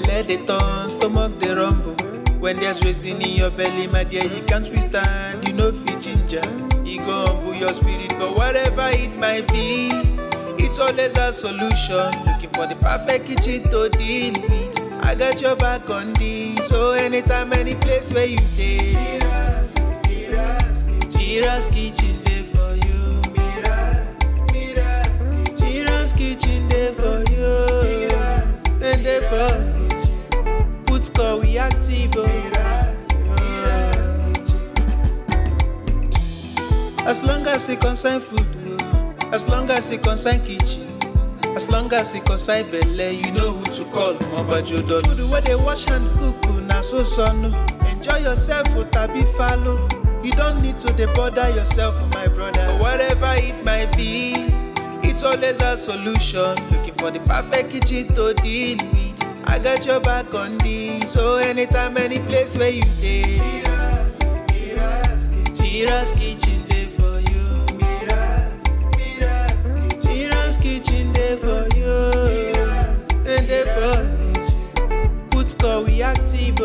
Belle dey turn, stomach dey rumble. When there's reason in your belly, my dear, you can't withstand. You know fit ginger, e go humble your spirit. But whatever it might be, it's always a solution. Looking for the perfect kitchen to deal with. I got your back on this, so anytime, any place where you dey. Mira's kitchen dey for you. Mira's kitchen dey for you. Then dey for put score we active. As long as it concern food, as long as it concern kitchen, as long as it concern belle, you know who to call. Mobajodo. Food where they wash and cook, na so no. Enjoy yourself, tabi follow. You don't need to bother yourself, my brother. But whatever it might be, it's always a solution. Looking for the perfect kitchen to deal with. I got your back on this, so anytime, any place where you dey. Mira's kitchen dey for you. Mira's kitchen dey for you. And dey for put score we active.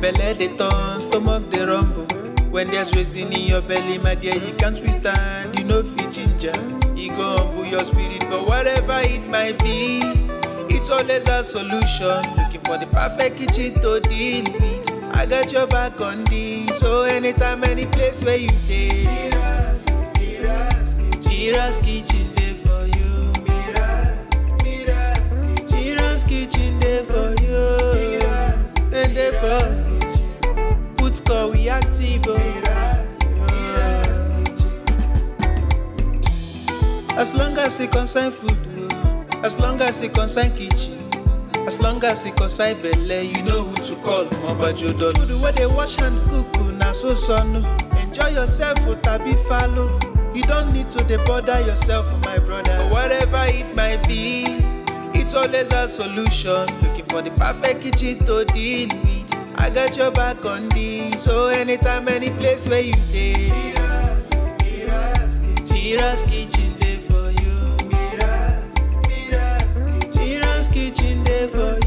Belle dey turn, stomach dey rumble. When there's reason in your belly, my dear, you can't withstand. You know fit ginger, e go humble your spirit. But whatever it might be, it's always a solution. Looking for the perfect kitchen to deal with. I got your back on this, so anytime, any place where you dey. Mira's kitchen dey for you. Mira's kitchen dey for you. Then dey for put score we active. As long as it concern food, as long as it concern kitchen, as long as it concern belle, you know who to call. Mobajodo. Food where they wash and cook, na so no. Enjoy yourself, tabi follow. You don't need to bother yourself, my brother. But whatever it might be, it's always a solution. Looking for the perfect kitchen to deal with. I got your back on this, so anytime, any place where you dey. Mira's kitchen dey for you. Mira's kitchen dey for you.